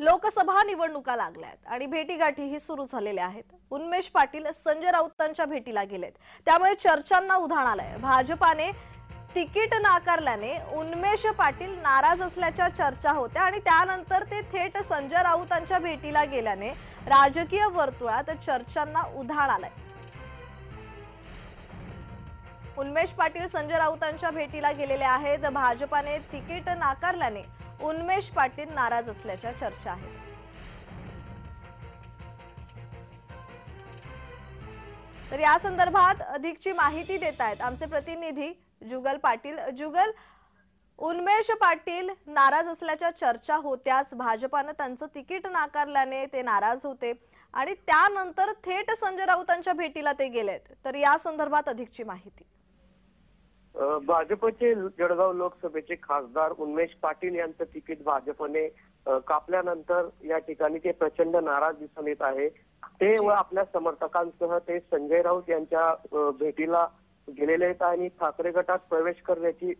लोकसभा निवडणुका लागल्यात आणि भेटीगाठीही सुरू झालेल्या आहेत। उन्मेष पाटील संजय राऊतांच्या भेटीला गेलेत, त्यामुळे चर्चांना उधाण आलंय। भाजपाने तिकीट नाकारल्याने उन्मेष पाटील नाराज असल्याच्या चर्चा होत्या आणि त्यानंतर ते थेट संजय राऊतांच्या भेटीला गेल्याने राजकीय वर्तुळात चर्चांना उधाण आलंय। उन्मेष पाटील संजय राऊतांच्या भेटीला गेलेले आहेत। भाजपाने तिकीट नाकारल्याने उन्मेष पाटील नाराज असल्याच्या चर्चा आहेत। तर या संदर्भात अधिकची माहिती देत आहेत आमचे प्रतिनिधी जुगल पाटील। जुगल, उन्मेष पाटील नाराज असल्याच्या चर्चा होत्याच, भाजपाने त्यांचं तिकीट नाकारल्याने ते नाराज होते आणि त्यानंतर थेट संजय राऊतांच्या भेटीला ते गेलेत, तर या संदर्भात अधिकची माहिती। भाजपचे जळगाव लोकसभेचे खासदार उन्मेष पाटील यांचं तिकीट भाजपने कापल्यानंतर या ठिकाणी ते प्रचंड नाराज दिसून येत आहे। ते व आपल्या समर्थकांसह ते संजय राऊत यांच्या भेटीला गेलेले आहेत आणि ठाकरे गटात प्रवेश करण्याची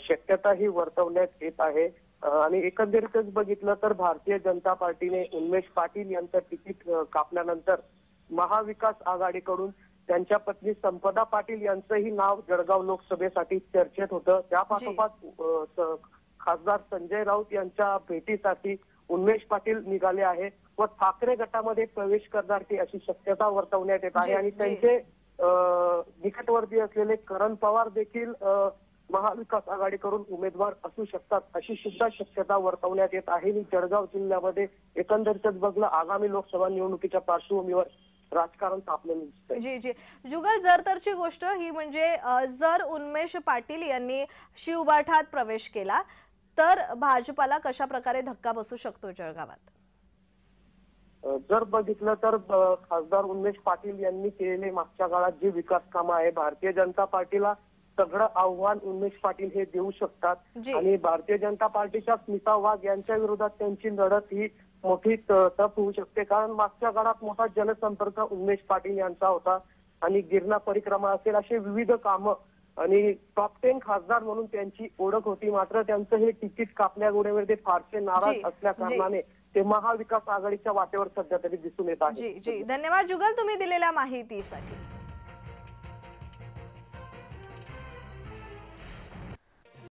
शक्यताही वर्तवण्यात येत आहे। आणि एकंदरीतच बघितलं तर भारतीय जनता पार्टीने उन्मेष पाटील यांचं तिकीट कापल्यानंतर महाविकास आघाडीकडून त्यांच्या पत्नी संपदा पाटील यांचंही नाव जळगाव लोकसभेसाठी चर्चेत होतं। त्या पाठोपाठ खासदार संजय राऊत यांच्या भेटीसाठी उन्मेष पाटील निघाले आहे व ठाकरे गटामध्ये प्रवेश करणार की अशी शक्यता वर्तवण्यात येत आहे। आणि त्यांचे निकटवर्ती असलेले करण पवार देखील महाविकास आघाडीकडून उमेदवार असू शकतात अशी सुद्धा शक्यता वर्तवण्यात येत आहे। जळगाव जिल्ह्यामध्ये एकंदरीतच बघलं आगामी लोकसभा निवडणुकीच्या पार्श्वभूमीवर राजकारण तापलेलं दिसतंय। जी जी जुगल, जर तरची गोष्ट ही म्हणजे जर उन्मेष पाटील यांनी शिवबाठात प्रवेश केला तर भाजपाला कशा प्रकारे धक्का बसू शकतो जळगावात? जर बघितलं तर खासदार उन्मेष पाटील यांनी केलेले मागच्या काळात जी विकास कामं आहे, भारतीय जनता पार्टीला सगळं आव्हान उन्मेष पाटील हे देऊ शकतात आणि भारतीय जनता पार्टीच्या स्मिता वाघ यांच्या विरोधात त्यांची लढत ही मोठी टफ होऊ शकते। कारण मागच्या काळात मोठा जनसंपर्क उन्मेष पाटील यांचा होता आणि गिरणा परिक्रमा असेल असे विविध कामं आणि टॉप 10 खासदार म्हणून त्यांची ओळख होती। मात्र त्यांचं हे तिकीट कापल्यामुळे ते फारसे नाराज असल्या कारणाने ते महाविकास आघाडीच्या वाटेवर सध्या तरी दिसून येत आहे। जी जी, धन्यवाद जुगल तुम्ही दिलेल्या माहितीसाठी।